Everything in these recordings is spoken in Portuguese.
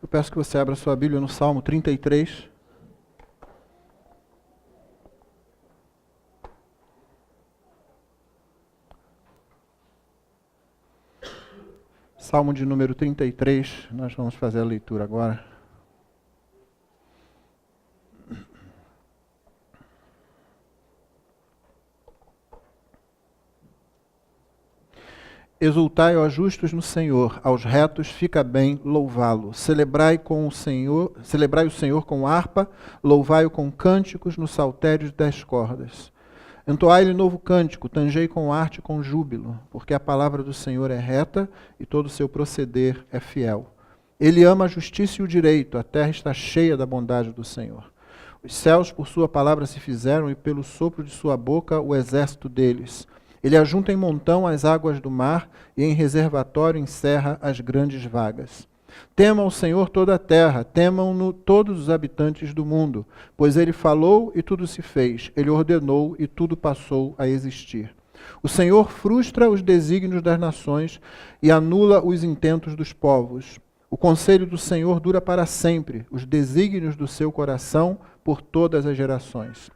Eu peço que você abra sua Bíblia no Salmo 33. Salmo de número 33, nós vamos fazer a leitura agora. Exultai, ó justos, no Senhor, aos retos fica bem louvá-lo. Celebrai o Senhor com harpa, louvai-o com cânticos no saltério de 10 cordas. Entoai-lhe novo cântico, tangei com arte e com júbilo, porque a palavra do Senhor é reta e todo o seu proceder é fiel. Ele ama a justiça e o direito, a terra está cheia da bondade do Senhor. Os céus por sua palavra se fizeram e pelo sopro de sua boca o exército deles. Ele ajunta em montão as águas do mar e em reservatório encerra as grandes vagas. Temam o Senhor toda a terra, temam-no todos os habitantes do mundo, pois ele falou e tudo se fez, ele ordenou e tudo passou a existir. O Senhor frustra os desígnios das nações e anula os intentos dos povos. O conselho do Senhor dura para sempre, os desígnios do seu coração por todas as gerações.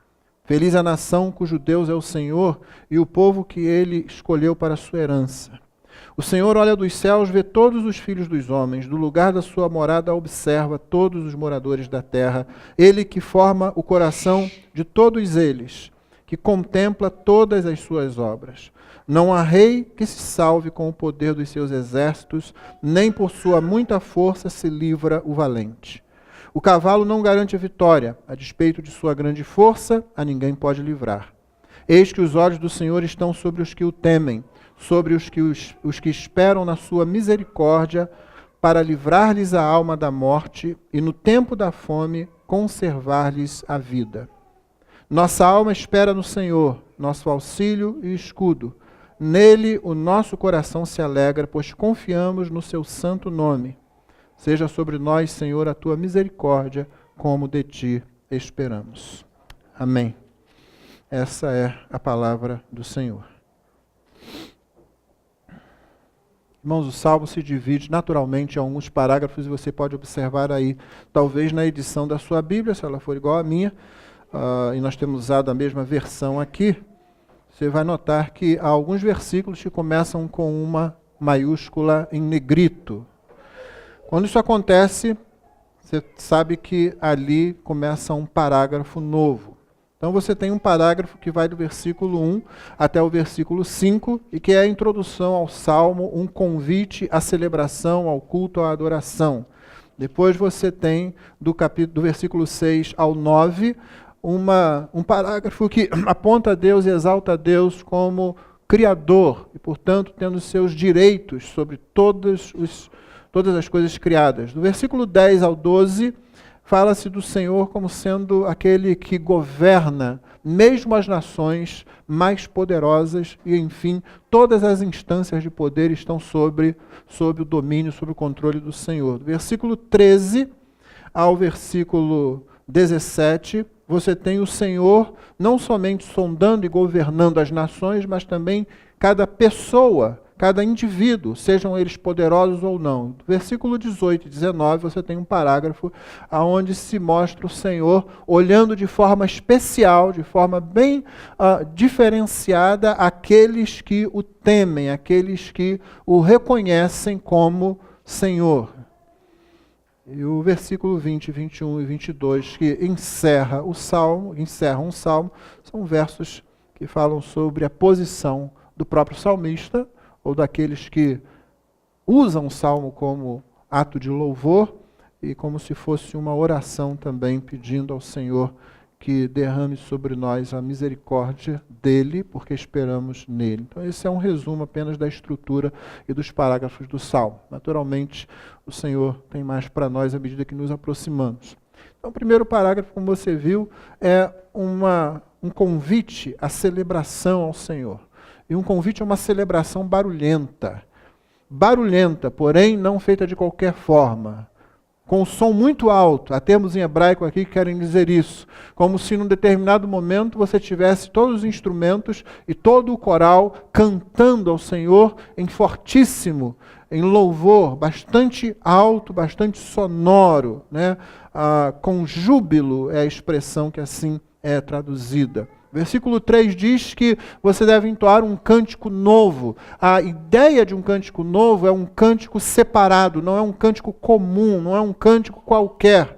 Feliz a nação cujo Deus é o Senhor e o povo que ele escolheu para a sua herança. O Senhor olha dos céus, vê todos os filhos dos homens, do lugar da sua morada observa todos os moradores da terra. Ele que forma o coração de todos eles, que contempla todas as suas obras. Não há rei que se salve com o poder dos seus exércitos, nem por sua muita força se livra o valente. O cavalo não garante a vitória, a despeito de sua grande força, a ninguém pode livrar. Eis que os olhos do Senhor estão sobre os que o temem, sobre os que esperam na sua misericórdia, para livrar-lhes a alma da morte e no tempo da fome conservar-lhes a vida. Nossa alma espera no Senhor, nosso auxílio e escudo. Nele o nosso coração se alegra, pois confiamos no seu santo nome. Seja sobre nós, Senhor, a tua misericórdia, como de ti esperamos. Amém. Essa é a palavra do Senhor. Irmãos, o Salmo se divide naturalmente em alguns parágrafos e você pode observar aí, talvez na edição da sua Bíblia, se ela for igual à minha, e nós temos usado a mesma versão aqui, você vai notar que há alguns versículos que começam com uma maiúscula em negrito. Quando isso acontece, você sabe que ali começa um parágrafo novo. Então você tem um parágrafo que vai do versículo 1 até o versículo 5, e que é a introdução ao Salmo, um convite à celebração, ao culto, à adoração. Depois você tem do versículo 6 ao 9, um parágrafo que aponta a Deus e exalta a Deus como Criador, e portanto tendo seus direitos sobre todas as coisas criadas. Do versículo 10 ao 12, fala-se do Senhor como sendo aquele que governa mesmo as nações mais poderosas e, enfim, todas as instâncias de poder estão sob o domínio, sob o controle do Senhor. Do versículo 13 ao versículo 17, você tem o Senhor não somente sondando e governando as nações, mas também cada pessoa, cada indivíduo, sejam eles poderosos ou não. Do versículo 18 e 19, você tem um parágrafo onde se mostra o Senhor olhando de forma especial, de forma bem diferenciada, aqueles que o temem, aqueles que o reconhecem como Senhor. E o versículo 20, 21 e 22, que encerram um salmo, são versos que falam sobre a posição do próprio salmista, ou daqueles que usam o salmo como ato de louvor e como se fosse uma oração também pedindo ao Senhor que derrame sobre nós a misericórdia dele, porque esperamos nele. Então esse é um resumo apenas da estrutura e dos parágrafos do salmo. Naturalmente, o Senhor tem mais para nós à medida que nos aproximamos. Então o primeiro parágrafo, como você viu, é um convite à celebração ao Senhor. E um convite a uma celebração barulhenta. Barulhenta, porém não feita de qualquer forma. com o som muito alto. Há termos em hebraico aqui que querem dizer isso. Como se num determinado momento você tivesse todos os instrumentos e todo o coral cantando ao Senhor em fortíssimo, em louvor, bastante alto, bastante sonoro, né? Com júbilo é a expressão que assim é traduzida. Versículo 3 diz que você deve entoar um cântico novo. A ideia de um cântico novo é um cântico separado, não é um cântico comum, não é um cântico qualquer.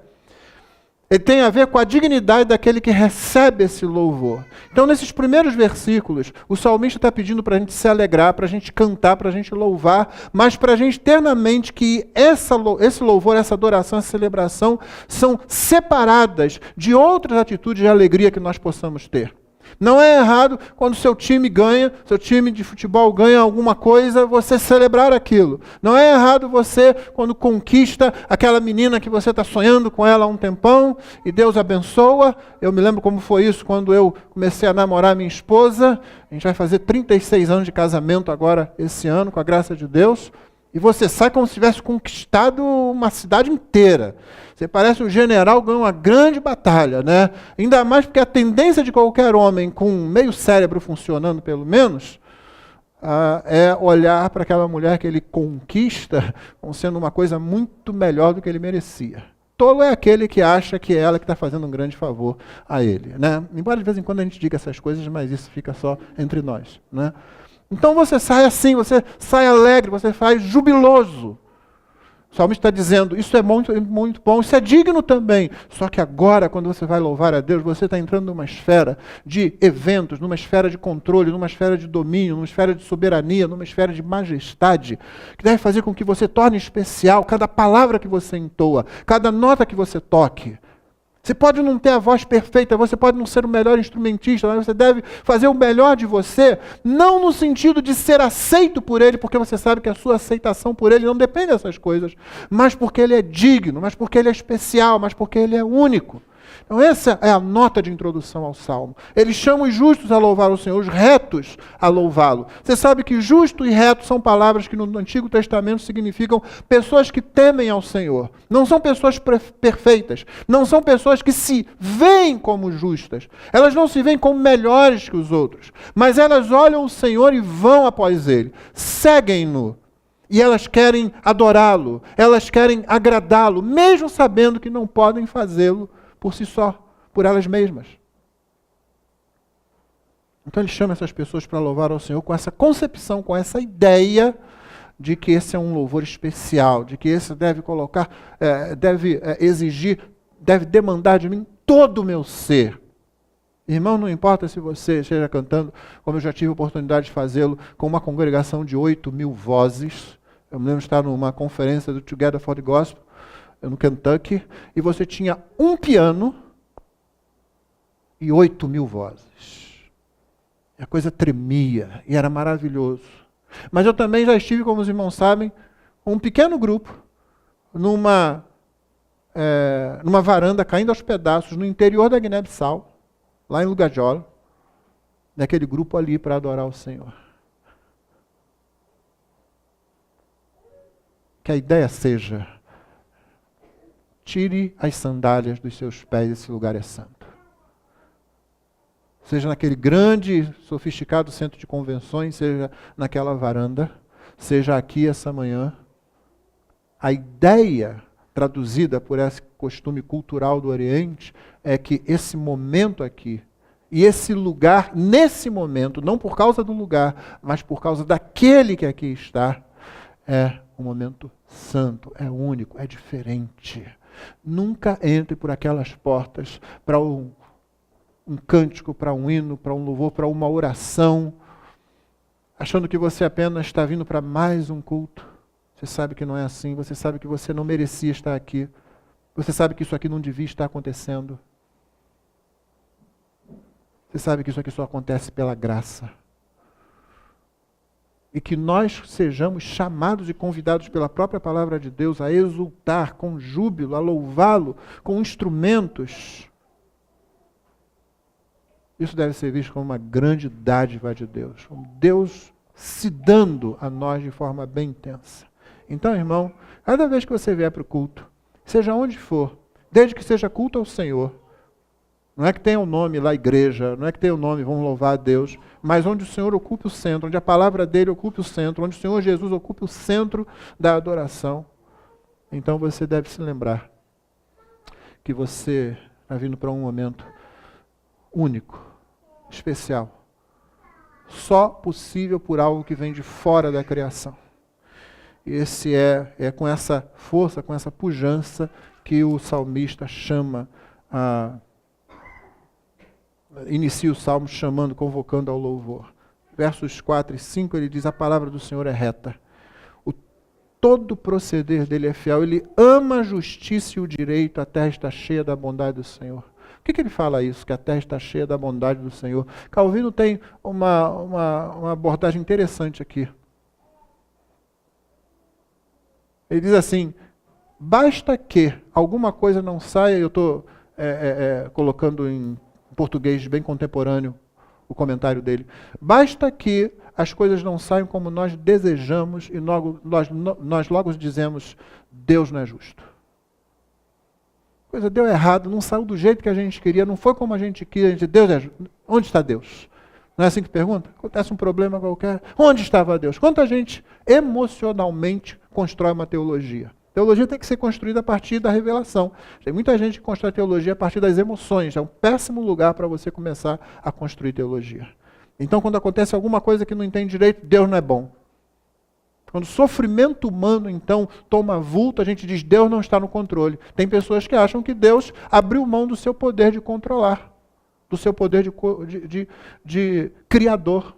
Ele tem a ver com a dignidade daquele que recebe esse louvor. Então, nesses primeiros versículos, o salmista está pedindo para a gente se alegrar, para a gente cantar, para a gente louvar, mas para a gente ter na mente que esse louvor, essa adoração, essa celebração são separadas de outras atitudes de alegria que nós possamos ter. Não é errado quando seu time ganha, seu time de futebol ganha alguma coisa, você celebrar aquilo. Não é errado você, quando conquista aquela menina que você está sonhando com ela há um tempão, e Deus abençoa. Eu me lembro como foi isso quando eu comecei a namorar minha esposa. A gente vai fazer 36 anos de casamento agora, esse ano, com a graça de Deus. E você sai como se tivesse conquistado uma cidade inteira. Você parece um general que ganha uma grande batalha, né? Ainda mais porque a tendência de qualquer homem com meio cérebro funcionando, pelo menos, é olhar para aquela mulher que ele conquista como sendo uma coisa muito melhor do que ele merecia. Tolo é aquele que acha que é ela que está fazendo um grande favor a ele, né? Embora de vez em quando a gente diga essas coisas, mas isso fica só entre nós, né? Então você sai assim, você sai alegre, você sai jubiloso. O salmista está dizendo, isso é muito, muito bom, isso é digno também. Só que agora, quando você vai louvar a Deus, você está entrando numa esfera de eventos, numa esfera de controle, numa esfera de domínio, numa esfera de soberania, numa esfera de majestade, que deve fazer com que você torne especial cada palavra que você entoa, cada nota que você toque. Você pode não ter a voz perfeita, você pode não ser o melhor instrumentista, mas você deve fazer o melhor de você, não no sentido de ser aceito por Ele, porque você sabe que a sua aceitação por Ele não depende dessas coisas, mas porque Ele é digno, mas porque Ele é especial, mas porque Ele é único. Então essa é a nota de introdução ao Salmo. Ele chama os justos a louvar o Senhor, os retos a louvá-lo. Você sabe que justo e reto são palavras que no Antigo Testamento significam pessoas que temem ao Senhor. Não são pessoas perfeitas, não são pessoas que se veem como justas. Elas não se veem como melhores que os outros, mas elas olham o Senhor e vão após Ele, seguem-no. E elas querem adorá-lo, elas querem agradá-lo, mesmo sabendo que não podem fazê-lo por si só, por elas mesmas. Então ele chama essas pessoas para louvar ao Senhor com essa concepção, com essa ideia de que esse é um louvor especial, de que esse deve colocar, deve exigir, deve demandar de mim todo o meu ser. Irmão, não importa se você esteja cantando, como eu já tive a oportunidade de fazê-lo, com uma congregação de 8.000 vozes. Eu me lembro de estar numa conferência do Together for the Gospel, no Kentucky, e você tinha um piano e 8.000 vozes. E a coisa tremia, e era maravilhoso. Mas eu também já estive, como os irmãos sabem, com um pequeno grupo, numa varanda caindo aos pedaços, no interior da Guiné-Bissau, lá em Lugajola, daquele grupo ali para adorar o Senhor. Que a ideia seja: tire as sandálias dos seus pés, esse lugar é santo. Seja naquele grande, sofisticado centro de convenções, seja naquela varanda, seja aqui essa manhã. A ideia traduzida por esse costume cultural do Oriente é que esse momento aqui, e esse lugar, nesse momento, não por causa do lugar, mas por causa daquele que aqui está, é um momento santo, é único, é diferente. Nunca entre por aquelas portas para um cântico, para um hino, para um louvor, para uma oração, achando que você apenas está vindo para mais um culto. Você sabe que não é assim, você sabe que você não merecia estar aqui, você sabe que isso aqui não devia estar acontecendo. Você sabe que isso aqui só acontece pela graça. E que nós sejamos chamados e convidados pela própria palavra de Deus a exultar com júbilo, a louvá-lo com instrumentos. Isso deve ser visto como uma grande dádiva de Deus, como Deus se dando a nós de forma bem intensa. Então, irmão, cada vez que você vier para o culto, seja onde for, desde que seja culto ao Senhor. Não é que tenha o nome lá, igreja, não é que tenha o nome, vamos louvar a Deus, mas onde o Senhor ocupe o centro, onde a palavra dele ocupe o centro, onde o Senhor Jesus ocupe o centro da adoração. Então você deve se lembrar que você está vindo para um momento único, especial, só possível por algo que vem de fora da criação. E esse é com essa força, com essa pujança que o salmista inicia o salmo chamando, convocando ao louvor. Versos 4 e 5 ele diz: a palavra do Senhor é reta. Todo proceder dele é fiel. Ele ama a justiça e o direito. A terra está cheia da bondade do Senhor. Por que ele fala isso? Que a terra está cheia da bondade do Senhor. Calvino tem uma abordagem interessante aqui. Ele diz assim: basta que alguma coisa não saia, eu estou colocando em português bem contemporâneo o comentário dele, basta que as coisas não saiam como nós desejamos e nós logo dizemos: Deus não é justo. A coisa deu errado, não saiu do jeito que a gente queria, não foi como a gente queria, a gente diz: Deus é justo. Onde está Deus? Não é assim que pergunta? Acontece um problema qualquer, onde estava Deus? Quanta gente emocionalmente constrói uma teologia? Teologia tem que ser construída a partir da revelação. Tem muita gente que constrói teologia a partir das emoções. É um péssimo lugar para você começar a construir teologia. Então, quando acontece alguma coisa que não entende direito, Deus não é bom. Quando o sofrimento humano, então, toma vulto, a gente diz: Deus não está no controle. Tem pessoas que acham que Deus abriu mão do seu poder de controlar, do seu poder de criador,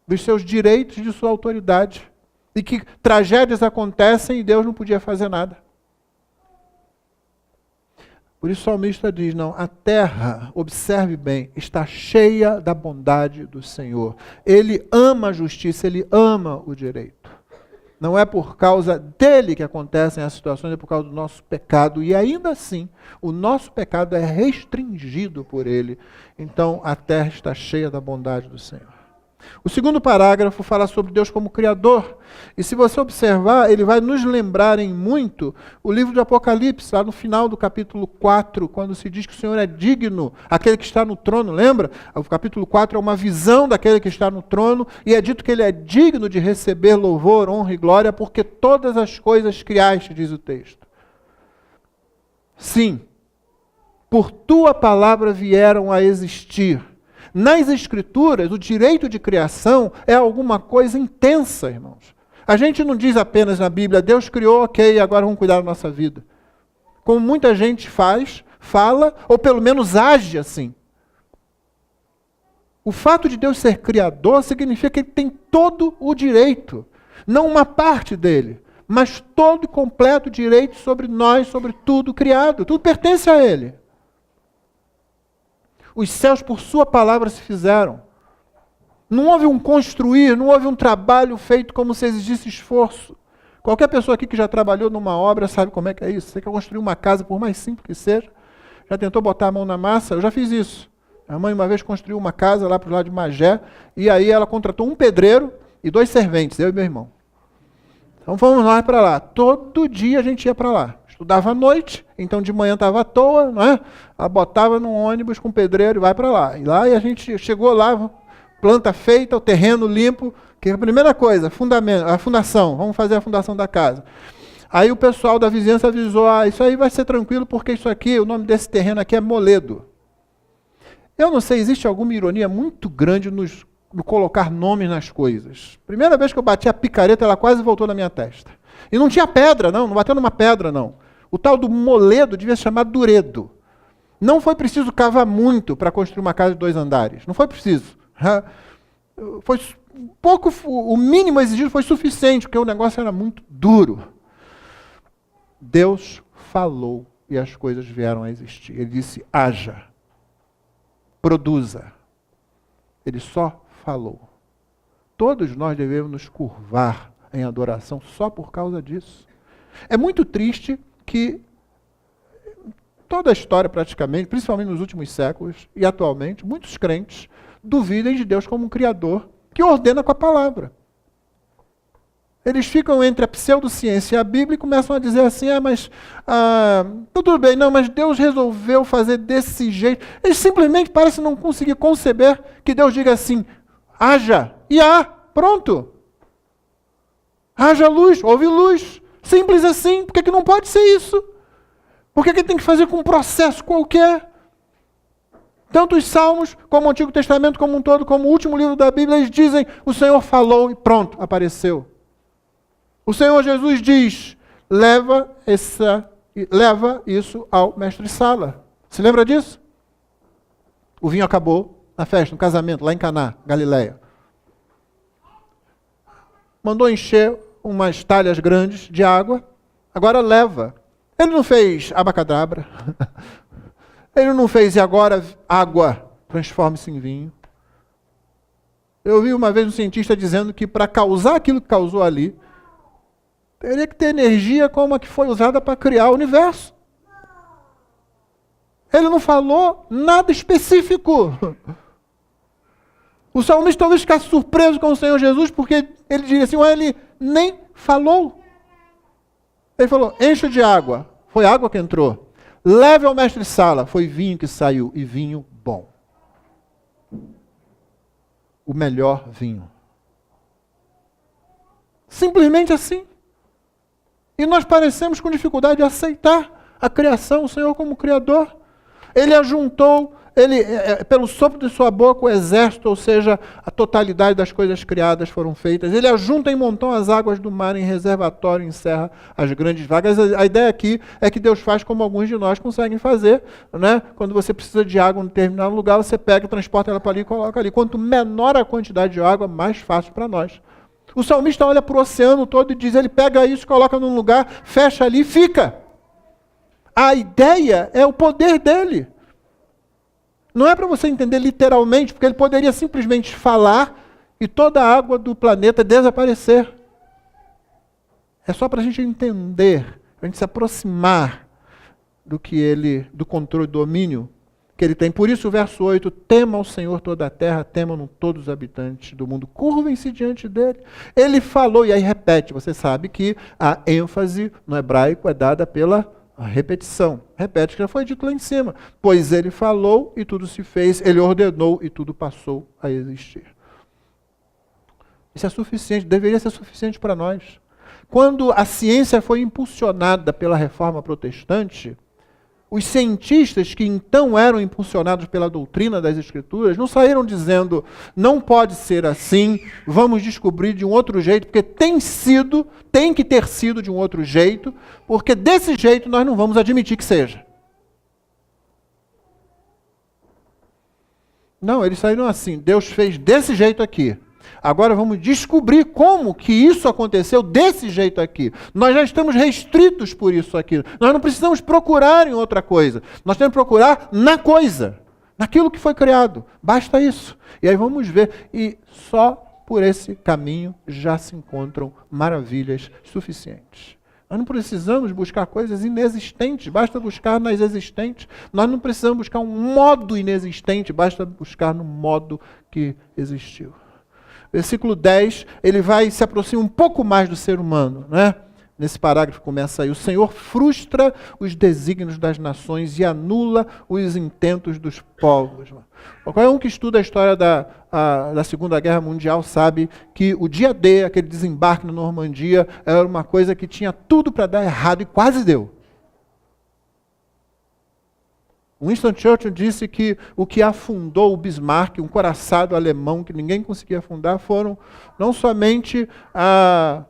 dos seus direitos, de sua autoridade. E que tragédias acontecem e Deus não podia fazer nada. Por isso o salmista diz: não, a terra, observe bem, está cheia da bondade do Senhor. Ele ama a justiça, ele ama o direito. Não é por causa dele que acontecem as situações, é por causa do nosso pecado. E ainda assim, o nosso pecado é restringido por ele. Então a terra está cheia da bondade do Senhor. O segundo parágrafo fala sobre Deus como Criador. E se você observar, ele vai nos lembrar em muito o livro de Apocalipse, lá no final do capítulo 4, quando se diz que o Senhor é digno, aquele que está no trono, lembra? O capítulo 4 é uma visão daquele que está no trono, e é dito que ele é digno de receber louvor, honra e glória, porque todas as coisas criaste, diz o texto. Sim, por tua palavra vieram a existir. Nas Escrituras, o direito de criação é alguma coisa intensa, irmãos. A gente não diz apenas na Bíblia: Deus criou, ok, agora vamos cuidar da nossa vida. Como muita gente faz, fala, ou pelo menos age assim. O fato de Deus ser criador significa que ele tem todo o direito. Não uma parte dele, mas todo e completo direito sobre nós, sobre tudo criado. Tudo pertence a ele. Os céus por sua palavra se fizeram. Não houve um construir, não houve um trabalho feito como se exigisse esforço. Qualquer pessoa aqui que já trabalhou numa obra sabe como é que é isso. Você quer construir uma casa, por mais simples que seja, já tentou botar a mão na massa? Eu já fiz isso. A mãe uma vez construiu uma casa lá para o lado de Magé, e aí ela contratou um pedreiro e 2 serventes, eu e meu irmão. Então fomos nós para lá. Todo dia a gente ia para lá. Estudava à noite, então de manhã estava à toa, não é? Ela botava num ônibus com pedreiro e vai para lá. E lá a gente chegou lá, planta feita, o terreno limpo, que é a primeira coisa, a fundação, vamos fazer a fundação da casa. Aí o pessoal da vizinhança avisou: isso aí vai ser tranquilo, porque isso aqui, o nome desse terreno aqui é Moledo. Eu não sei, existe alguma ironia muito grande no colocar nomes nas coisas. Primeira vez que eu bati a picareta, ela quase voltou na minha testa. E não tinha pedra, não bateu numa pedra, não. O tal do Moledo devia se chamar Duredo. Não foi preciso cavar muito para construir uma casa de 2 andares. Não foi preciso. Foi pouco, o mínimo exigido foi suficiente, porque o negócio era muito duro. Deus falou e as coisas vieram a existir. Ele disse: haja, produza. Ele só falou. Todos nós devemos nos curvar em adoração só por causa disso. É muito triste que toda a história praticamente, principalmente nos últimos séculos e atualmente, muitos crentes duvidem de Deus como um Criador que ordena com a palavra. Eles ficam entre a pseudociência e a Bíblia e começam a dizer assim, tudo bem, não, mas Deus resolveu fazer desse jeito. Eles simplesmente parecem não conseguir conceber que Deus diga assim, haja, e há, pronto. Haja luz, houve luz. Simples assim, por que não pode ser isso? Por que tem que fazer com um processo qualquer? Tanto os Salmos, como o Antigo Testamento como um todo, como o último livro da Bíblia, eles dizem, o Senhor falou e pronto, apareceu. O Senhor Jesus diz, leva isso ao mestre-sala. Se lembra disso? O vinho acabou na festa, no casamento, lá em Caná, Galileia. Mandou encher umas talhas grandes de água, agora leva. Ele não fez abacadabra. Ele não fez e agora água transforma-se em vinho. Eu ouvi uma vez um cientista dizendo que para causar aquilo que causou ali, teria que ter energia como a que foi usada para criar o universo. Ele não falou nada específico. O salmista talvez ficasse surpreso com o Senhor Jesus, porque ele diria assim, ele nem falou. Ele falou, encha de água. Foi água que entrou. Leve ao mestre-sala. Foi vinho que saiu, e vinho bom. O melhor vinho. Simplesmente assim. E nós parecemos com dificuldade de aceitar a criação, o Senhor como Criador. Ele ajuntou, pelo sopro de sua boca, o exército, ou seja, a totalidade das coisas criadas foram feitas. Ele ajunta em montão as águas do mar, em reservatório, encerra as grandes vagas. A ideia aqui é que Deus faz como alguns de nós conseguem fazer, né? Quando você precisa de água em um determinado lugar, você pega, transporta ela para ali e coloca ali. Quanto menor a quantidade de água, mais fácil para nós. O salmista olha para o oceano todo e diz, ele pega isso, coloca num lugar, fecha ali e fica. A ideia é o poder dele. Não é para você entender literalmente, porque ele poderia simplesmente falar e toda a água do planeta desaparecer. É só para a gente entender, para a gente se aproximar do controle, do domínio que ele tem. Por isso o verso 8, tema ao Senhor toda a terra, temam-no todos os habitantes do mundo, curvem-se diante dele. Ele falou, e aí repete, você sabe que a ênfase no hebraico é dada pela repetição. Repete que já foi dito lá em cima. Pois ele falou e tudo se fez, ele ordenou e tudo passou a existir. Isso é suficiente, deveria ser suficiente para nós. Quando a ciência foi impulsionada pela reforma protestante, os cientistas que então eram impulsionados pela doutrina das Escrituras não saíram dizendo, não pode ser assim, vamos descobrir de um outro jeito, porque tem que ter sido de um outro jeito, porque desse jeito nós não vamos admitir que seja. Não, eles saíram assim, Deus fez desse jeito aqui. Agora vamos descobrir como que isso aconteceu desse jeito aqui. Nós já estamos restritos por isso aqui. Nós não precisamos procurar em outra coisa. Nós temos que procurar na coisa, naquilo que foi criado. Basta isso. E aí vamos ver. E só por esse caminho já se encontram maravilhas suficientes. Nós não precisamos buscar coisas inexistentes, basta buscar nas existentes. Nós não precisamos buscar um modo inexistente, basta buscar no modo que existiu. Versículo 10, ele se aproxima um pouco mais do ser humano, né? Nesse parágrafo começa aí, o Senhor frustra os desígnios das nações e anula os intentos dos povos. Qualquer um que estuda a história da Segunda Guerra Mundial sabe que o dia D, aquele desembarque na Normandia, era uma coisa que tinha tudo para dar errado e quase deu. Winston Churchill disse que o que afundou o Bismarck, um coraçado alemão que ninguém conseguia afundar, foram não somente a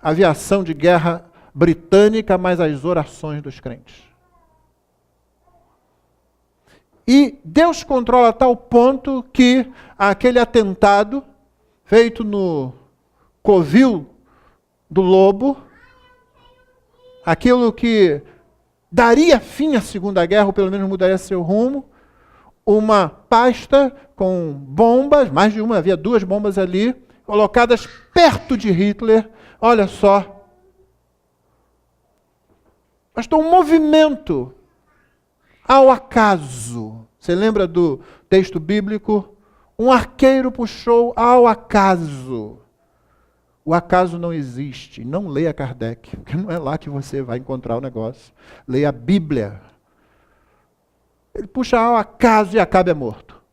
aviação de guerra britânica, mas as orações dos crentes. E Deus controla a tal ponto que aquele atentado feito no covil do lobo, aquilo que daria fim à Segunda Guerra, ou pelo menos mudaria seu rumo, uma pasta com bombas, mais de uma, havia 2 bombas ali, colocadas perto de Hitler. Olha só. Bastou um movimento ao acaso. Você lembra do texto bíblico? Um arqueiro puxou ao acaso O acaso não existe. Não leia Kardec, porque não é lá que você vai encontrar o negócio. Leia a Bíblia. Ele puxa ao acaso e Acabe é morto.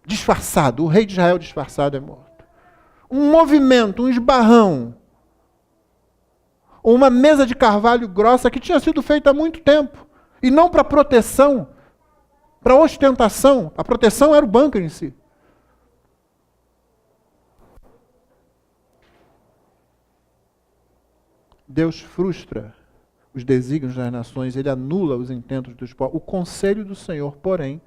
Disfarçado. O rei de Israel disfarçado é morto. Um movimento, um esbarrão. Uma mesa de carvalho grossa que tinha sido feita há muito tempo. E não para proteção, para ostentação. A proteção era o bunker em si. Deus frustra os desígnios das nações, ele anula os intentos dos povos. O conselho do Senhor, porém,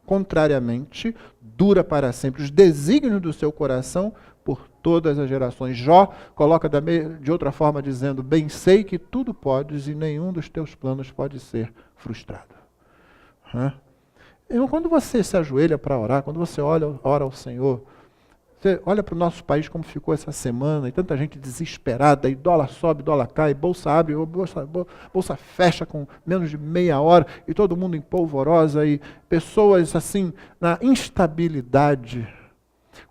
contrariamente, dura para sempre. Os desígnios do seu coração por todas as gerações. Jó coloca de outra forma dizendo, bem sei que tudo podes e nenhum dos teus planos pode ser frustrado. Então, quando você se ajoelha para orar, quando você ora ao Senhor, você olha para o nosso país como ficou essa semana, e tanta gente desesperada, e dólar sobe, dólar cai, bolsa abre, bolsa fecha com menos de meia hora, e todo mundo em polvorosa, e pessoas assim, na instabilidade.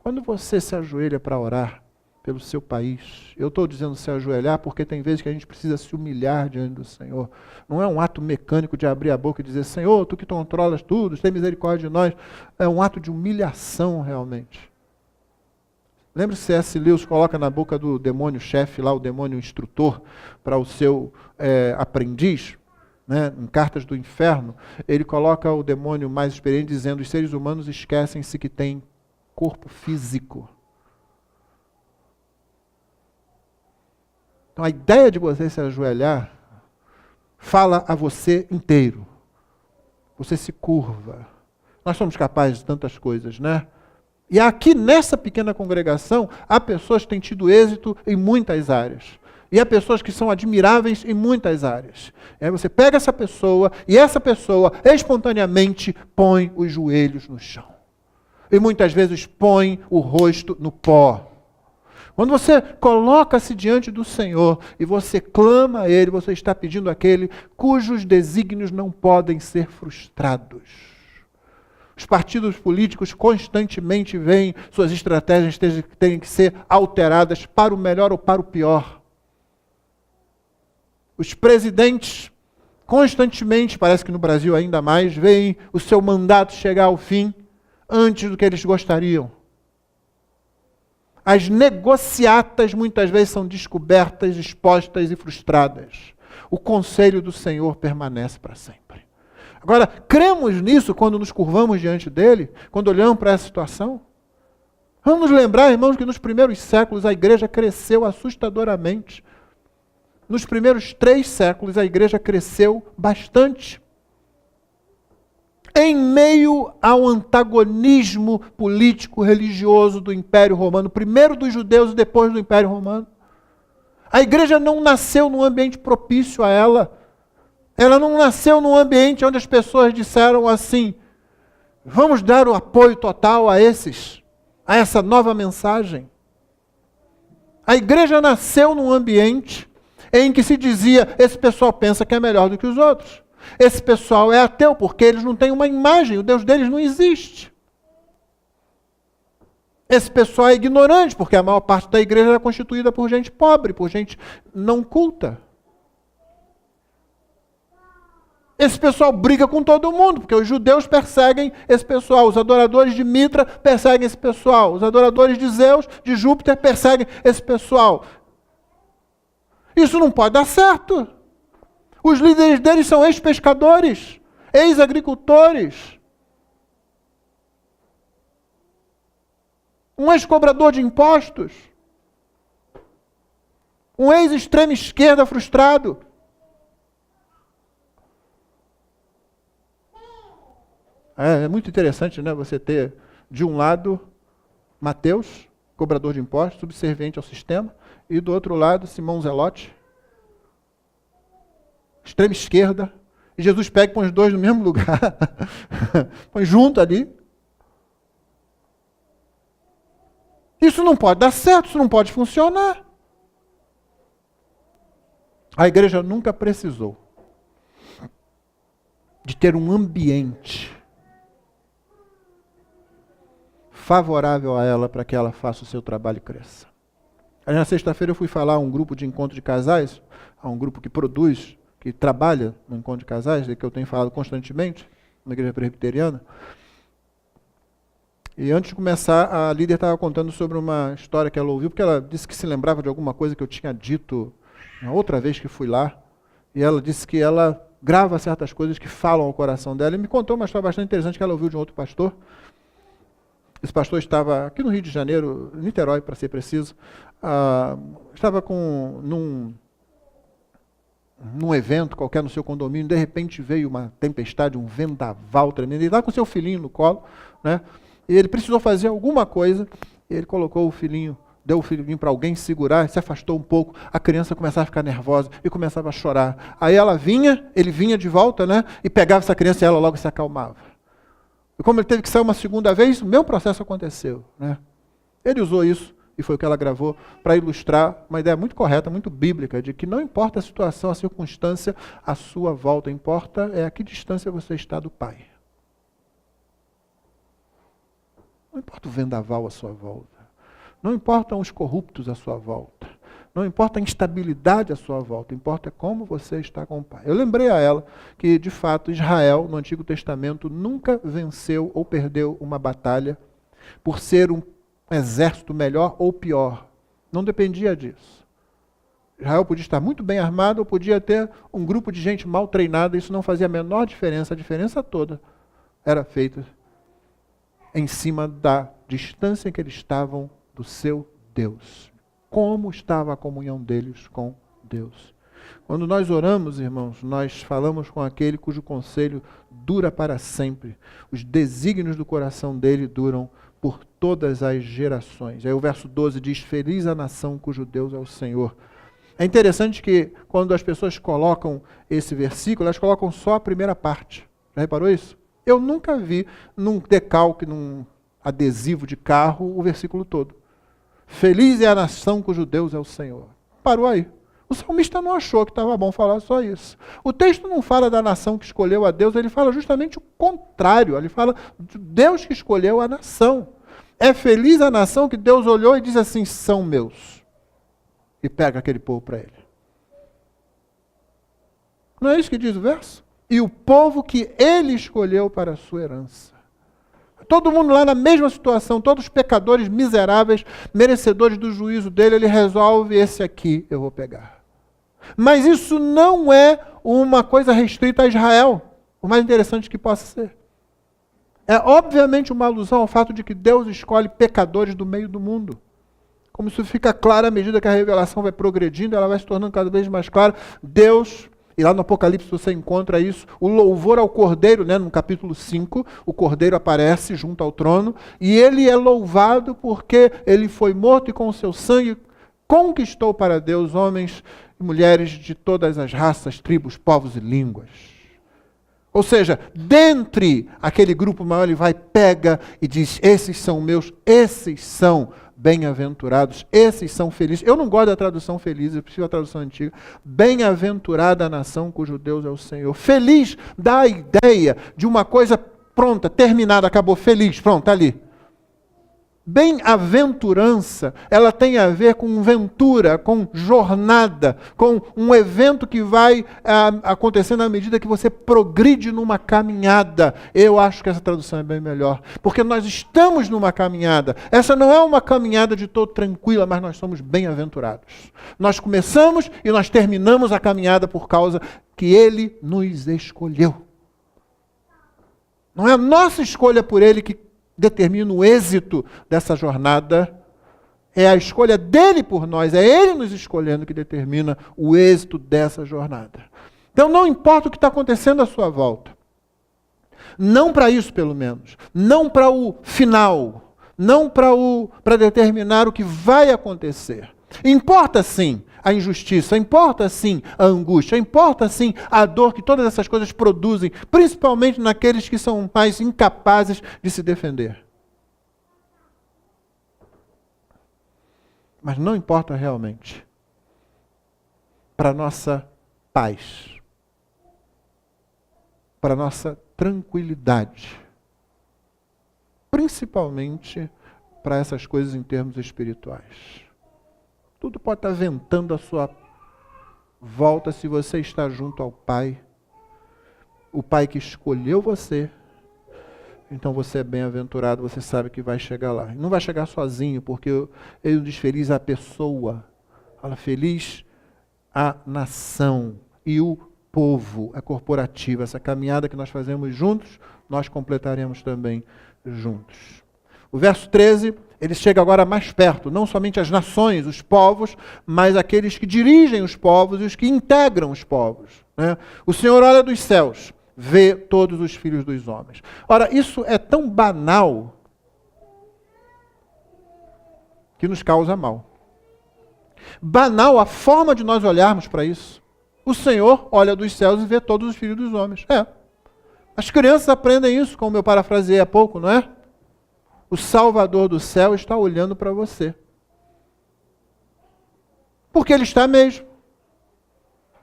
Quando você se ajoelha para orar pelo seu país, eu estou dizendo se ajoelhar porque tem vezes que a gente precisa se humilhar diante do Senhor. Não é um ato mecânico de abrir a boca e dizer, Senhor, Tu que controlas tudo, tem misericórdia de nós. É um ato de humilhação realmente. Lembra-se, C.S. Lewis coloca na boca do demônio-chefe, lá o demônio instrutor, para o seu aprendiz, né, em Cartas do Inferno, ele coloca o demônio mais experiente dizendo, os seres humanos esquecem-se que têm corpo físico. Então a ideia de você se ajoelhar fala a você inteiro. Você se curva. Nós somos capazes de tantas coisas, né? E aqui nessa pequena congregação, há pessoas que têm tido êxito em muitas áreas. E há pessoas que são admiráveis em muitas áreas. E aí você pega essa pessoa e essa pessoa espontaneamente põe os joelhos no chão. E muitas vezes põe o rosto no pó. Quando você coloca-se diante do Senhor e você clama a Ele, você está pedindo àquele cujos desígnios não podem ser frustrados. Os partidos políticos constantemente veem suas estratégias terem que ser alteradas para o melhor ou para o pior. Os presidentes constantemente, parece que no Brasil ainda mais, veem o seu mandato chegar ao fim antes do que eles gostariam. As negociatas muitas vezes são descobertas, expostas e frustradas. O conselho do Senhor permanece para sempre. Agora, cremos nisso quando nos curvamos diante dele, quando olhamos para essa situação? Vamos nos lembrar, irmãos, que nos primeiros séculos a igreja cresceu assustadoramente. Nos primeiros 3 séculos a igreja cresceu bastante. Em meio ao antagonismo político-religioso do Império Romano, primeiro dos judeus e depois do Império Romano. A igreja não nasceu num ambiente propício a ela. Ela não nasceu num ambiente onde as pessoas disseram assim, vamos dar o apoio total a essa nova mensagem. A igreja nasceu num ambiente em que se dizia, esse pessoal pensa que é melhor do que os outros. Esse pessoal é ateu porque eles não têm uma imagem, o Deus deles não existe. Esse pessoal é ignorante porque a maior parte da igreja era constituída por gente pobre, por gente não culta. Esse pessoal briga com todo mundo, porque os judeus perseguem esse pessoal, os adoradores de Mitra perseguem esse pessoal, os adoradores de Zeus, de Júpiter perseguem esse pessoal. Isso não pode dar certo. Os líderes deles são ex-pescadores, ex-agricultores. Um ex-cobrador de impostos. Um ex-extrema esquerda frustrado. É muito interessante, né, você ter, de um lado, Mateus, cobrador de impostos, subserviente ao sistema, e do outro lado, Simão Zelote, extrema esquerda, e Jesus pega e põe os dois no mesmo lugar, põe junto ali. Isso não pode dar certo, isso não pode funcionar. A igreja nunca precisou de ter um ambiente favorável a ela para que ela faça o seu trabalho e cresça. Aí, na sexta-feira eu fui falar a um grupo de encontro de casais, a um grupo que produz, que trabalha no encontro de casais, que eu tenho falado constantemente, na igreja presbiteriana. E antes de começar, a líder estava contando sobre uma história que ela ouviu, porque ela disse que se lembrava de alguma coisa que eu tinha dito na outra vez que fui lá. E ela disse que ela grava certas coisas que falam ao coração dela. E me contou uma história bastante interessante que ela ouviu de um outro pastor. Esse pastor estava aqui no Rio de Janeiro, Niterói, para ser preciso, estava num evento qualquer no seu condomínio, de repente veio uma tempestade, um vendaval tremendo. Ele estava com seu filhinho no colo, né? E ele precisou fazer alguma coisa, e ele colocou o filhinho, deu o filhinho para alguém segurar, se afastou um pouco, a criança começava a ficar nervosa e começava a chorar. Aí ele vinha de volta, né? E pegava essa criança e ela logo se acalmava. E como ele teve que sair uma segunda vez, o mesmo processo aconteceu, né? Ele usou isso, e foi o que ela gravou, para ilustrar uma ideia muito correta, muito bíblica, de que não importa a situação, a circunstância, a sua volta, importa é a que distância você está do Pai. Não importa o vendaval à sua volta. Não importam os corruptos à sua volta. Não importa a instabilidade à sua volta. Importa como você está com o Pai. Eu lembrei a ela que, de fato, Israel, no Antigo Testamento, nunca venceu ou perdeu uma batalha por ser um exército melhor ou pior. Não dependia disso. Israel podia estar muito bem armado ou podia ter um grupo de gente mal treinada. Isso não fazia a menor diferença. A diferença toda era feita em cima da distância em que eles estavam do seu Deus. Como estava a comunhão deles com Deus. Quando nós oramos, irmãos, nós falamos com aquele cujo conselho dura para sempre. Os desígnios do coração dele duram por todas as gerações. Aí o verso 12 diz, feliz a nação cujo Deus é o Senhor. É interessante que quando as pessoas colocam esse versículo, elas colocam só a primeira parte. Já reparou isso? Eu nunca vi num decalque, num adesivo de carro, o versículo todo. Feliz é a nação cujo Deus é o Senhor. Parou aí. O salmista não achou que estava bom falar só isso. O texto não fala da nação que escolheu a Deus, ele fala justamente o contrário. Ele fala de Deus que escolheu a nação. É feliz a nação que Deus olhou e diz assim, são meus. E pega aquele povo para ele. Não é isso que diz o verso? E o povo que ele escolheu para a sua herança. Todo mundo lá na mesma situação, todos os pecadores miseráveis, merecedores do juízo dele, ele resolve, esse aqui eu vou pegar. Mas isso não é uma coisa restrita a Israel, o mais interessante que possa ser. É obviamente uma alusão ao fato de que Deus escolhe pecadores do meio do mundo. Como isso fica claro à medida que a revelação vai progredindo, ela vai se tornando cada vez mais clara. Deus, e lá no Apocalipse você encontra isso, o louvor ao Cordeiro, né, no capítulo 5, o Cordeiro aparece junto ao trono, e ele é louvado porque ele foi morto e com o seu sangue conquistou para Deus homens e mulheres de todas as raças, tribos, povos e línguas. Ou seja, dentre aquele grupo maior, ele vai, pega e diz, esses são meus, esses são bem-aventurados, esses são felizes. Eu não gosto da tradução feliz, eu prefiro a tradução antiga. Bem-aventurada a nação cujo Deus é o Senhor. Feliz dá a ideia de uma coisa pronta, terminada, acabou, feliz, pronto, está ali. Bem-aventurança, ela tem a ver com ventura, com jornada, com um evento que vai acontecendo à medida que você progride numa caminhada. Eu acho que essa tradução é bem melhor, porque nós estamos numa caminhada. Essa não é uma caminhada de todo tranquila, mas nós somos bem-aventurados. Nós começamos e nós terminamos a caminhada por causa que Ele nos escolheu. Não é a nossa escolha por Ele que determina o êxito dessa jornada, é a escolha dele por nós, é ele nos escolhendo que determina o êxito dessa jornada. Então não importa o que está acontecendo à sua volta, não para isso pelo menos, não para o final, não para determinar o que vai acontecer. Importa sim a injustiça, importa sim a angústia, importa sim a dor que todas essas coisas produzem, principalmente naqueles que são mais incapazes de se defender. Mas não importa realmente para nossa paz, para nossa tranquilidade, principalmente para essas coisas em termos espirituais. Tudo pode estar ventando à sua volta se você está junto ao Pai. O Pai que escolheu você. Então você é bem-aventurado, você sabe que vai chegar lá. E não vai chegar sozinho, porque ele não diz feliz a pessoa. Fala feliz a nação e o povo, a corporativa. Essa caminhada que nós fazemos juntos, nós completaremos também juntos. O verso 13, ele chega agora mais perto, não somente as nações, os povos, mas aqueles que dirigem os povos e os que integram os povos. Né? O Senhor olha dos céus, vê todos os filhos dos homens. Ora, isso é tão banal que nos causa mal. Banal a forma de nós olharmos para isso. O Senhor olha dos céus e vê todos os filhos dos homens. As crianças aprendem isso, como eu parafraseei há pouco, não é? O Salvador do céu está olhando para você. Porque ele está mesmo.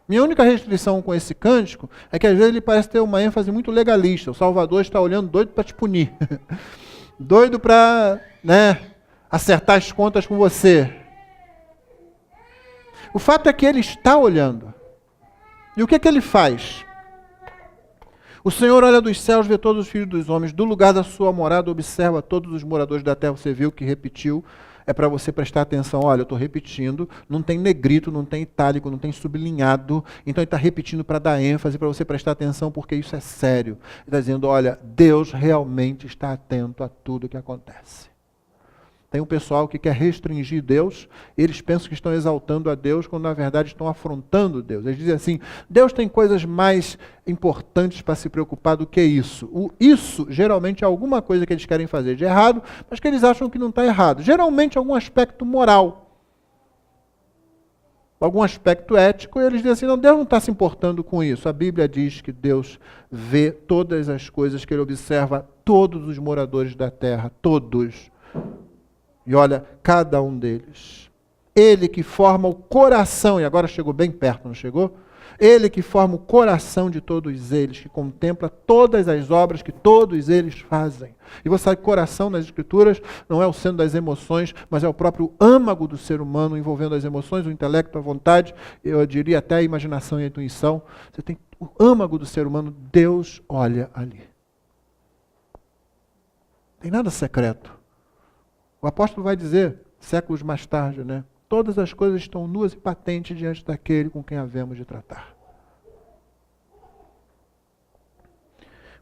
Minha única restrição com esse cântico é que às vezes ele parece ter uma ênfase muito legalista. O Salvador está olhando doido para te punir. Doido para, acertar as contas com você. O fato é que ele está olhando. E o que ele faz? O Senhor olha dos céus, vê todos os filhos dos homens, do lugar da sua morada observa todos os moradores da terra. Você viu que repetiu? É para você prestar atenção. Olha, eu estou repetindo, não tem negrito, não tem itálico, não tem sublinhado. Então ele está repetindo para dar ênfase, para você prestar atenção, porque isso é sério. Ele está dizendo, olha, Deus realmente está atento a tudo que acontece. Tem um pessoal que quer restringir Deus, eles pensam que estão exaltando a Deus, quando na verdade estão afrontando Deus. Eles dizem assim, Deus tem coisas mais importantes para se preocupar do que isso. Isso, geralmente, é alguma coisa que eles querem fazer de errado, mas que eles acham que não está errado. Geralmente, algum aspecto moral, algum aspecto ético, e eles dizem assim, não, Deus não está se importando com isso. A Bíblia diz que Deus vê todas as coisas, que Ele observa todos os moradores da terra, todos. E olha, cada um deles. Ele que forma o coração, e agora chegou bem perto, não chegou? Ele que forma o coração de todos eles, que contempla todas as obras que todos eles fazem. E você sabe que coração nas Escrituras não é o centro das emoções, mas é o próprio âmago do ser humano, envolvendo as emoções, o intelecto, a vontade, eu diria até a imaginação e a intuição. Você tem o âmago do ser humano, Deus olha ali. Não tem nada secreto. O apóstolo vai dizer, séculos mais tarde, todas as coisas estão nuas e patentes diante daquele com quem havemos de tratar.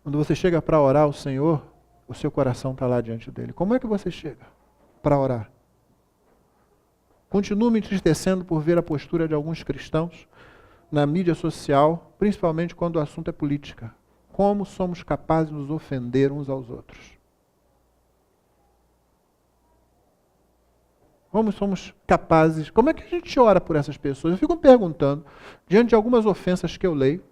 Quando você chega para orar ao Senhor, o seu coração está lá diante dele. Como é que você chega para orar? Continuo me entristecendo por ver a postura de alguns cristãos na mídia social, principalmente quando o assunto é política. Como somos capazes de nos ofender uns aos outros? Como somos capazes? Como é que a gente ora por essas pessoas? Eu fico me perguntando, diante de algumas ofensas que eu leio,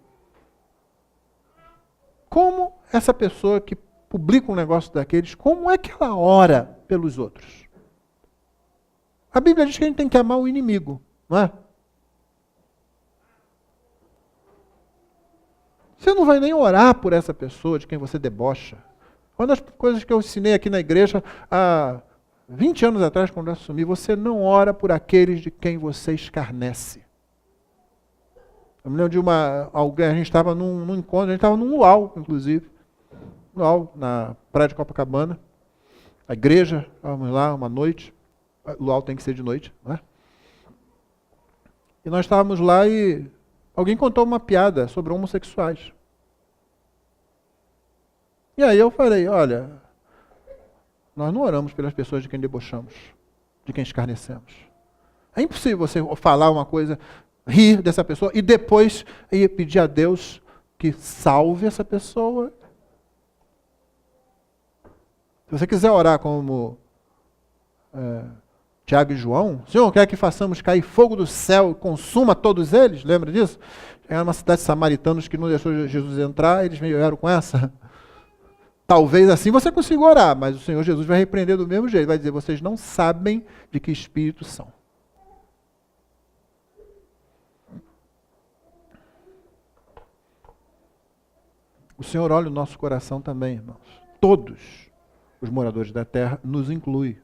como essa pessoa que publica um negócio daqueles, como é que ela ora pelos outros? A Bíblia diz que a gente tem que amar o inimigo, não é? Você não vai nem orar por essa pessoa de quem você debocha. Uma das coisas que eu ensinei aqui na igreja há 20 anos atrás, quando eu assumi, você não ora por aqueles de quem você escarnece. Eu me lembro de a gente estava num encontro, a gente estava num luau, inclusive. Luau, na praia de Copacabana. A igreja, estávamos lá uma noite. Luau tem que ser de noite, não é? E nós estávamos lá e alguém contou uma piada sobre homossexuais. E aí eu falei, olha, nós não oramos pelas pessoas de quem debochamos, de quem escarnecemos. É impossível você falar uma coisa, rir dessa pessoa e depois ir pedir a Deus que salve essa pessoa. Se você quiser orar como Tiago e João, Senhor, quer que façamos cair fogo do céu e consuma todos eles? Lembra disso? Era uma cidade de samaritanos que não deixou Jesus entrar, eles vieram com essa. Talvez assim você consiga orar, mas o Senhor Jesus vai repreender do mesmo jeito. Vai dizer, vocês não sabem de que espírito são. O Senhor olha o nosso coração também, irmãos. Todos os moradores da terra nos inclui.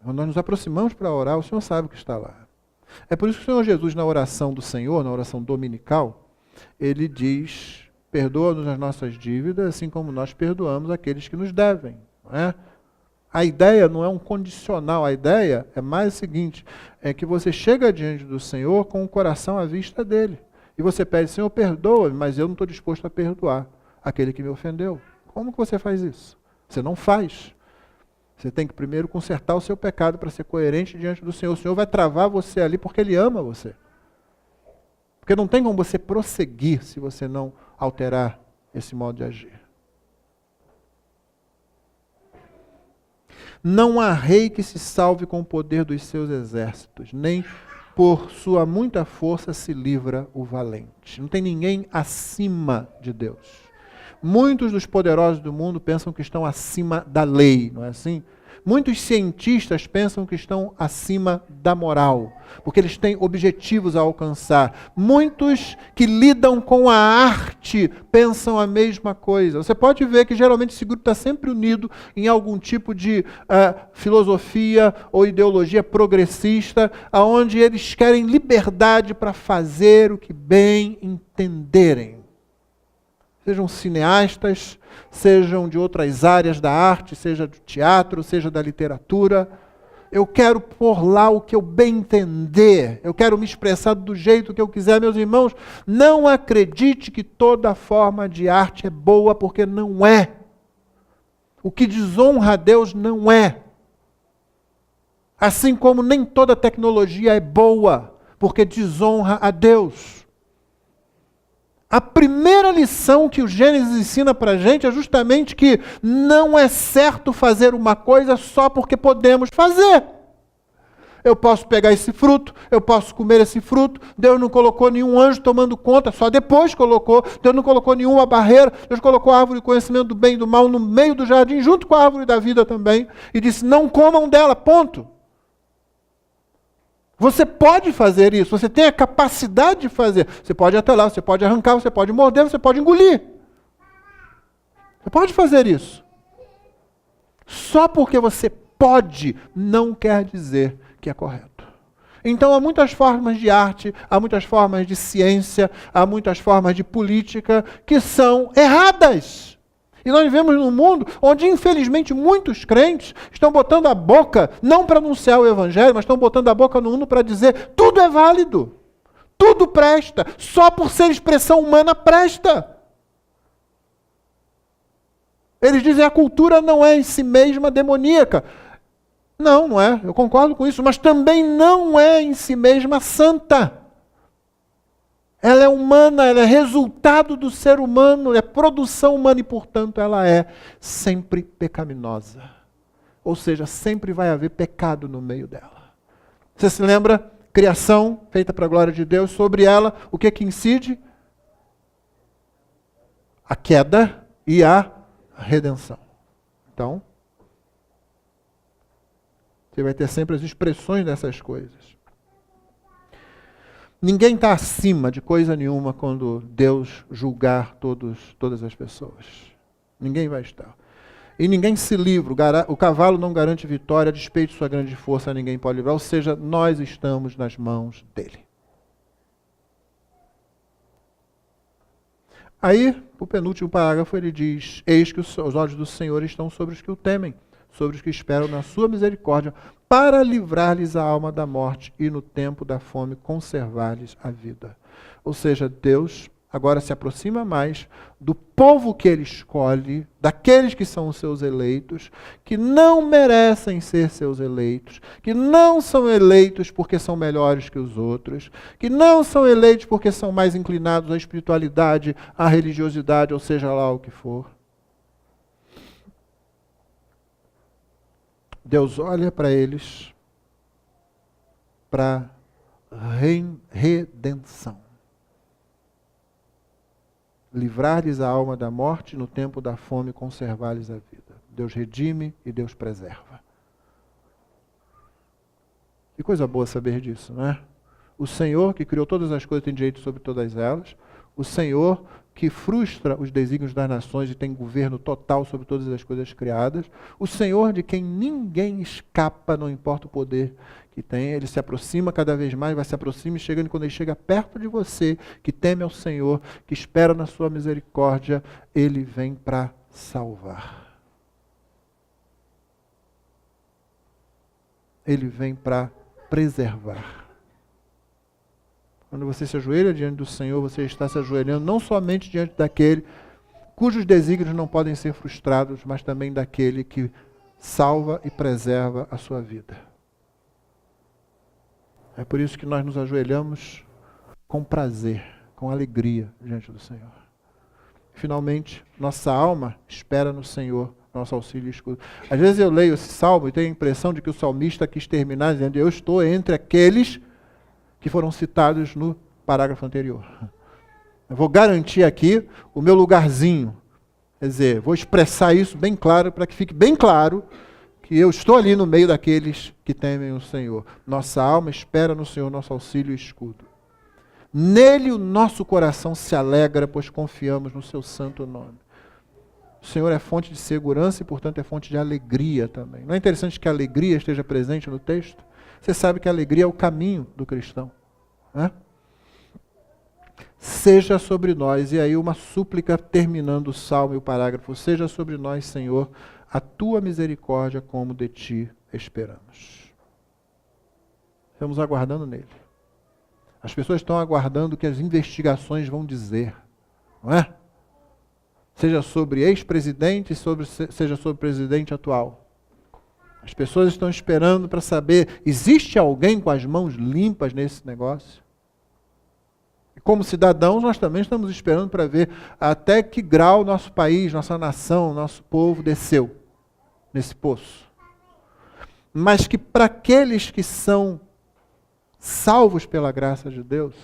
Quando nós nos aproximamos para orar, o Senhor sabe o que está lá. É por isso que o Senhor Jesus, na oração do Senhor, na oração dominical, ele diz: perdoa-nos as nossas dívidas, assim como nós perdoamos aqueles que nos devem. Não é? A ideia não é um condicional, a ideia é mais o seguinte, é que você chega diante do Senhor com o coração à vista dele. E você pede: Senhor, perdoa-me, mas eu não estou disposto a perdoar aquele que me ofendeu. Como que você faz isso? Você não faz. Você tem que primeiro consertar o seu pecado para ser coerente diante do Senhor. O Senhor vai travar você ali porque Ele ama você. Porque não tem como você prosseguir se você não alterar esse modo de agir. Não há rei que se salve com o poder dos seus exércitos, nem por sua muita força se livra o valente. Não tem ninguém acima de Deus. Muitos dos poderosos do mundo pensam que estão acima da lei, não é assim? Muitos cientistas pensam que estão acima da moral, porque eles têm objetivos a alcançar. Muitos que lidam com a arte pensam a mesma coisa. Você pode ver que geralmente esse grupo está sempre unido em algum tipo de filosofia ou ideologia progressista, onde eles querem liberdade para fazer o que bem entenderem. Sejam cineastas, sejam de outras áreas da arte, seja do teatro, seja da literatura. Eu quero pôr lá o que eu bem entender. Eu quero me expressar do jeito que eu quiser. Meus irmãos, não acredite que toda forma de arte é boa, porque não é. O que desonra a Deus não é. Assim como nem toda tecnologia é boa, porque desonra a Deus. A primeira lição que o Gênesis ensina para a gente é justamente que não é certo fazer uma coisa só porque podemos fazer. Eu posso pegar esse fruto, eu posso comer esse fruto, Deus não colocou nenhum anjo tomando conta, só depois colocou, Deus não colocou nenhuma barreira, Deus colocou a árvore do conhecimento do bem e do mal no meio do jardim, junto com a árvore da vida também, e disse: não comam dela, ponto. Você pode fazer isso, você tem a capacidade de fazer. Você pode ir até lá, você pode arrancar, você pode morder, você pode engolir. Você pode fazer isso. Só porque você pode, não quer dizer que é correto. Então há muitas formas de arte, há muitas formas de ciência, há muitas formas de política que são erradas. E nós vivemos num mundo onde, infelizmente, muitos crentes estão botando a boca, não para anunciar o Evangelho, mas estão botando a boca no mundo para dizer: tudo é válido, tudo presta, só por ser expressão humana presta. Eles dizem: a cultura não é em si mesma demoníaca. Não, não é, eu concordo com isso, mas também não é em si mesma santa. Ela é humana, ela é resultado do ser humano, é produção humana e, portanto, ela é sempre pecaminosa. Ou seja, sempre vai haver pecado no meio dela. Você se lembra? Criação feita para a glória de Deus, sobre ela, o que incide? A queda e a redenção. Então, você vai ter sempre as expressões dessas coisas. Ninguém está acima de coisa nenhuma quando Deus julgar todas as pessoas. Ninguém vai estar. E ninguém se livra. O cavalo não garante vitória, a despeito de sua grande força, ninguém pode livrar. Ou seja, nós estamos nas mãos dele. Aí, o penúltimo parágrafo, ele diz: eis que os olhos do Senhor estão sobre os que o temem, sobre os que esperam na sua misericórdia, para livrar-lhes a alma da morte e no tempo da fome conservar-lhes a vida. Ou seja, Deus agora se aproxima mais do povo que Ele escolhe, daqueles que são os seus eleitos, que não merecem ser seus eleitos, que não são eleitos porque são melhores que os outros, que não são eleitos porque são mais inclinados à espiritualidade, à religiosidade, ou seja lá o que for. Deus olha para eles para redenção. Livrar-lhes a alma da morte, no tempo da fome conservar-lhes a vida. Deus redime e Deus preserva. Que coisa boa saber disso, não é? O Senhor que criou todas as coisas tem direito sobre todas elas. O Senhor que frustra os desígnios das nações e tem governo total sobre todas as coisas criadas. O Senhor de quem ninguém escapa, não importa o poder que tem. Ele se aproxima cada vez mais, vai se aproximando e chegando, quando ele chega perto de você, que teme ao Senhor, que espera na sua misericórdia, ele vem para salvar. Ele vem para preservar. Quando você se ajoelha diante do Senhor, você está se ajoelhando não somente diante daquele cujos desígnios não podem ser frustrados, mas também daquele que salva e preserva a sua vida. É por isso que nós nos ajoelhamos com prazer, com alegria diante do Senhor. Finalmente, nossa alma espera no Senhor, nosso auxílio e escudo. Às vezes eu leio esse salmo e tenho a impressão de que o salmista quis terminar dizendo: eu estou entre aqueles que foram citados no parágrafo anterior. Eu vou garantir aqui o meu lugarzinho. Quer dizer, vou expressar isso bem claro, para que fique bem claro que eu estou ali no meio daqueles que temem o Senhor. Nossa alma espera no Senhor, nosso auxílio e escudo. Nele o nosso coração se alegra, pois confiamos no seu santo nome. O Senhor é fonte de segurança e, portanto, é fonte de alegria também. Não é interessante que a alegria esteja presente no texto? Você sabe que a alegria é o caminho do cristão, né? Seja sobre nós, e aí uma súplica terminando o salmo e o parágrafo: seja sobre nós, Senhor, a tua misericórdia, como de ti esperamos. Estamos aguardando nele. As pessoas estão aguardando o que as investigações vão dizer, não é? Seja sobre ex-presidente, seja sobre o presidente atual. As pessoas estão esperando para saber, existe alguém com as mãos limpas nesse negócio? E como cidadãos, nós também estamos esperando para ver até que grau nosso país, nossa nação, nosso povo desceu nesse poço. Mas que para aqueles que são salvos pela graça de Deus,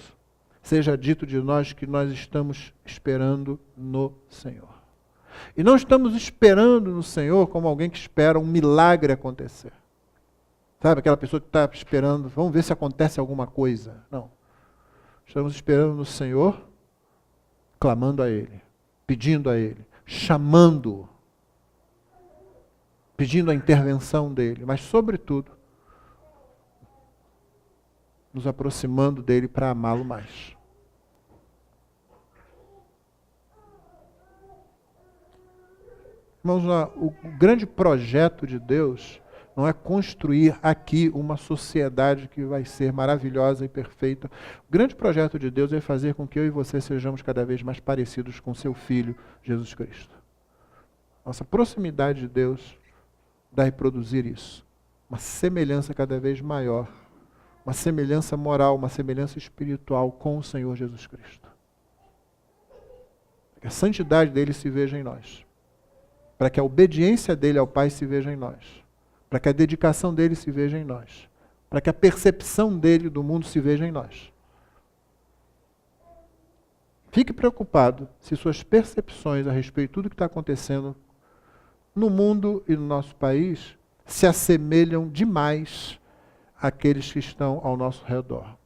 seja dito de nós que nós estamos esperando no Senhor. E não estamos esperando no Senhor como alguém que espera um milagre acontecer. Sabe, aquela pessoa que está esperando, vamos ver se acontece alguma coisa. Não. Estamos esperando no Senhor, clamando a Ele, pedindo a Ele, chamando-o, pedindo a intervenção dEle, mas, sobretudo, nos aproximando dEle para amá-lo mais. Irmãos, o grande projeto de Deus não é construir aqui uma sociedade que vai ser maravilhosa e perfeita. O grande projeto de Deus é fazer com que eu e você sejamos cada vez mais parecidos com seu Filho, Jesus Cristo. Nossa proximidade de Deus deve produzir isso. Uma semelhança cada vez maior. Uma semelhança moral, uma semelhança espiritual com o Senhor Jesus Cristo. Que a santidade dele se veja em nós. Para que a obediência dele ao Pai se veja em nós. Para que a dedicação dele se veja em nós. Para que a percepção dele do mundo se veja em nós. Fique preocupado se suas percepções a respeito de tudo que está acontecendo no mundo e no nosso país se assemelham demais àqueles que estão ao nosso redor.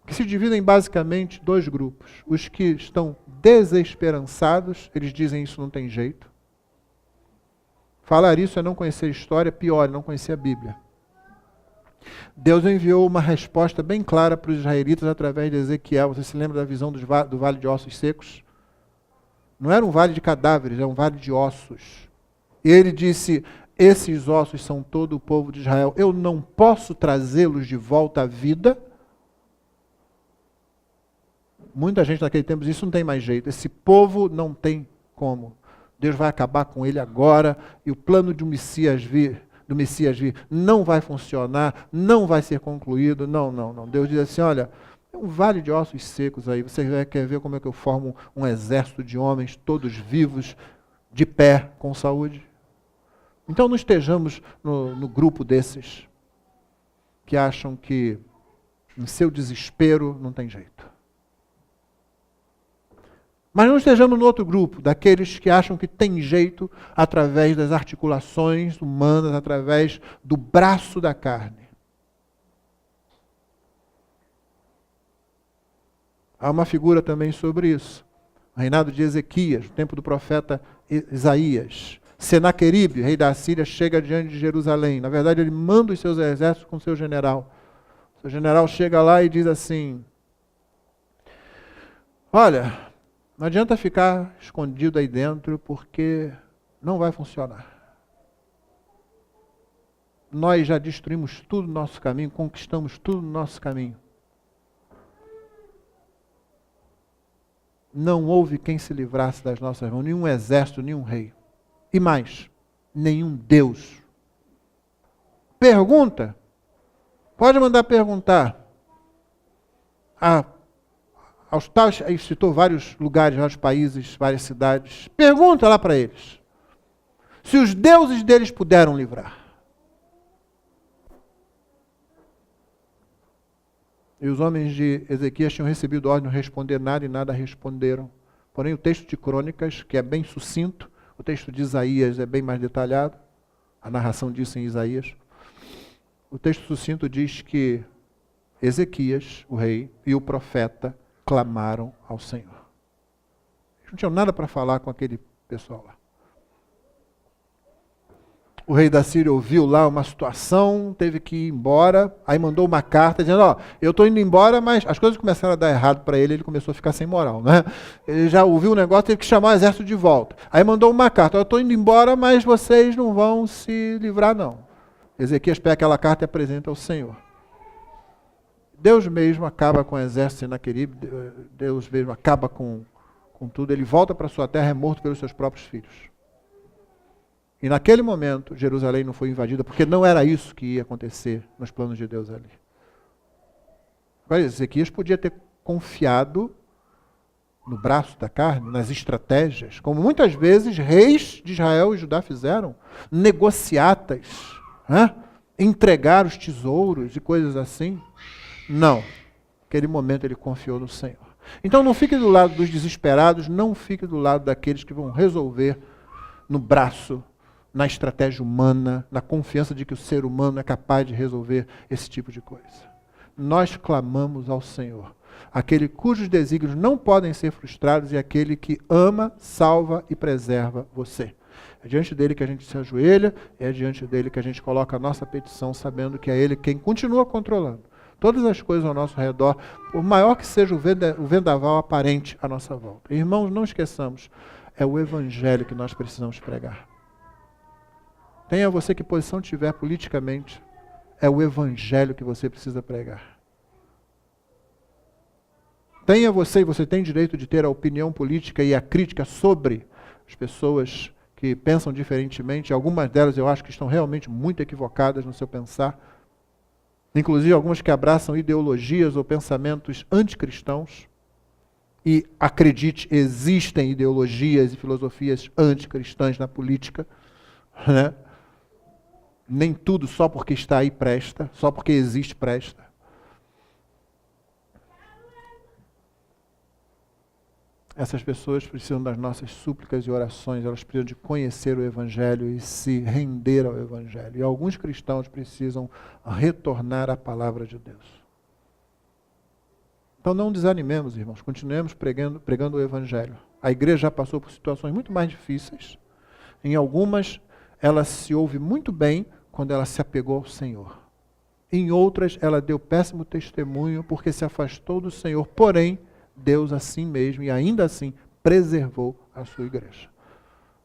Que se dividem basicamente dois grupos. Os que estão desesperançados, eles dizem isso não tem jeito. Falar isso é não conhecer a história, pior, não conhecer a Bíblia. Deus enviou uma resposta bem clara para os israelitas através de Ezequiel. Você se lembra da visão do vale de ossos secos? Não era um vale de cadáveres, era um vale de ossos. E ele disse: esses ossos são todo o povo de Israel. Eu não posso trazê-los de volta à vida. Muita gente naquele tempo disse: isso não tem mais jeito. Esse povo não tem como. Deus vai acabar com ele agora, e o plano do Messias vir não vai funcionar, não vai ser concluído. Não. Deus diz assim: olha, é um vale de ossos secos aí. Você quer ver como é que eu formo um exército de homens, todos vivos, de pé, com saúde? Então não estejamos no grupo desses que acham que em seu desespero não tem jeito. Mas não estejamos no outro grupo, daqueles que acham que tem jeito através das articulações humanas, através do braço da carne. Há uma figura também sobre isso. O reinado de Ezequias, o tempo do profeta Isaías. Senaqueribe, rei da Síria, chega diante de Jerusalém. Na verdade, ele manda os seus exércitos com seu general. O general chega lá e diz assim: olha, não adianta ficar escondido aí dentro, porque não vai funcionar. Nós já destruímos tudo no nosso caminho, conquistamos tudo no nosso caminho. Não houve quem se livrasse das nossas mãos, nenhum exército, nenhum rei. E mais, nenhum Deus. Pergunta. Pode mandar perguntar. Aos tais, aí citou vários lugares, vários países, várias cidades. Pergunta lá para eles. Se os deuses deles puderam livrar. E os homens de Ezequias tinham recebido ordem de não responder nada e nada responderam. Porém, o texto de Crônicas, que é bem sucinto, o texto de Isaías é bem mais detalhado, a narração disso em Isaías. O texto sucinto diz que Ezequias, o rei, e o profeta clamaram ao Senhor. Eles não tinham nada para falar com aquele pessoal lá. O rei da Síria ouviu lá uma situação, teve que ir embora, aí mandou uma carta dizendo, eu estou indo embora, mas as coisas começaram a dar errado para ele, ele começou a ficar sem moral, né? Ele já ouviu o negócio, teve que chamar o exército de volta. Aí mandou uma carta, eu estou indo embora, mas vocês não vão se livrar não. Ezequias pega aquela carta e apresenta ao Senhor. Deus mesmo acaba com o exército de Senaqueribe, Deus mesmo acaba com tudo, ele volta para sua terra, é morto pelos seus próprios filhos. E naquele momento, Jerusalém não foi invadida, porque não era isso que ia acontecer nos planos de Deus ali. Agora, Ezequias podia ter confiado no braço da carne, nas estratégias, como muitas vezes reis de Israel e Judá fizeram, negociatas, entregar os tesouros e coisas assim. Não. Naquele momento ele confiou no Senhor. Então não fique do lado dos desesperados, não fique do lado daqueles que vão resolver no braço, na estratégia humana, na confiança de que o ser humano é capaz de resolver esse tipo de coisa. Nós clamamos ao Senhor, aquele cujos desígnios não podem ser frustrados e aquele que ama, salva e preserva você. É diante dele que a gente se ajoelha, é diante dele que a gente coloca a nossa petição, sabendo que é ele quem continua controlando todas as coisas ao nosso redor, por maior que seja o vendaval aparente à nossa volta. Irmãos, não esqueçamos, é o Evangelho que nós precisamos pregar. Tenha você que posição tiver politicamente, é o Evangelho que você precisa pregar. Tenha você, e você tem direito de ter a opinião política e a crítica sobre as pessoas que pensam diferentemente. Algumas delas eu acho que estão realmente muito equivocadas no seu pensar. Inclusive algumas que abraçam ideologias ou pensamentos anticristãos. E acredite, existem ideologias e filosofias anticristãs na política, né? Nem tudo só porque está aí presta, só porque existe presta. Essas pessoas precisam das nossas súplicas e orações, elas precisam de conhecer o Evangelho e se render ao Evangelho. E alguns cristãos precisam retornar à palavra de Deus. Então não desanimemos, irmãos, continuemos pregando o Evangelho. A igreja já passou por situações muito mais difíceis. Em algumas, ela se ouve muito bem quando ela se apegou ao Senhor. Em outras, ela deu péssimo testemunho porque se afastou do Senhor. Porém, Deus assim mesmo, e ainda assim, preservou a sua igreja.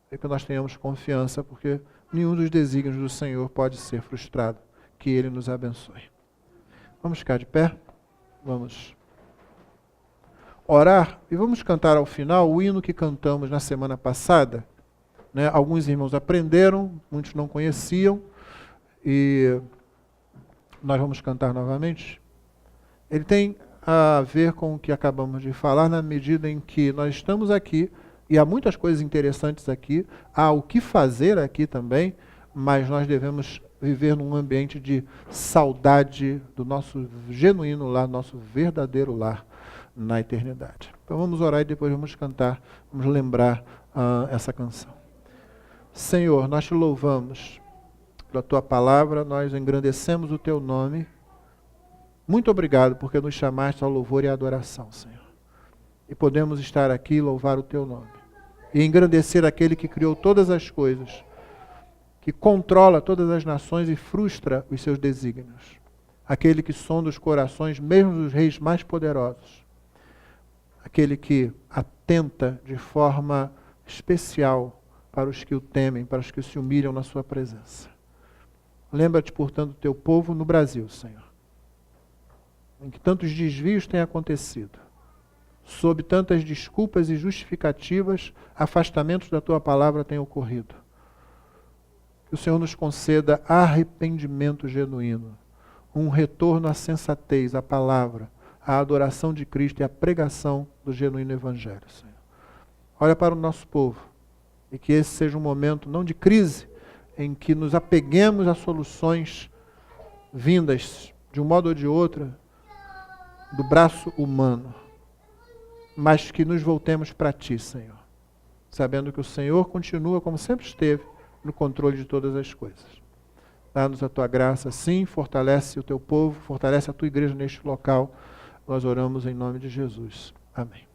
É que nós tenhamos confiança, porque nenhum dos desígnios do Senhor pode ser frustrado. Que Ele nos abençoe. Vamos ficar de pé? Vamos orar e vamos cantar ao final o hino que cantamos na semana passada. Né? Alguns irmãos aprenderam, muitos não conheciam, e nós vamos cantar novamente. Ele tem a ver com o que acabamos de falar, na medida em que nós estamos aqui, e há muitas coisas interessantes aqui, há o que fazer aqui também, mas nós devemos viver num ambiente de saudade do nosso genuíno lar, nosso verdadeiro lar na eternidade. Então vamos orar e depois vamos cantar, vamos lembrar essa canção. Senhor, nós te louvamos pela tua palavra, nós engrandecemos o teu nome. Muito obrigado porque nos chamaste ao louvor e à adoração, Senhor. e podemos estar aqui e louvar o teu nome. E engrandecer aquele que criou todas as coisas, que controla todas as nações e frustra os seus desígnios. Aquele que sonda os corações, mesmo dos reis mais poderosos. Aquele que atenta de forma especial para os que o temem, para os que se humilham na sua presença. Lembra-te, portanto, do teu povo no Brasil, Senhor, em que tantos desvios têm acontecido, sob tantas desculpas e justificativas, afastamentos da tua palavra têm ocorrido. Que o Senhor nos conceda arrependimento genuíno, um retorno à sensatez, à palavra, à adoração de Cristo e à pregação do genuíno Evangelho, Senhor. Olha para o nosso povo, e que esse seja um momento não de crise, em que nos apeguemos a soluções vindas, de um modo ou de outro, do braço humano, mas que nos voltemos para Ti, Senhor, sabendo que o Senhor continua, como sempre esteve, no controle de todas as coisas. Dá-nos a Tua graça, sim, fortalece o Teu povo, fortalece a Tua igreja neste local. Nós oramos em nome de Jesus. Amém.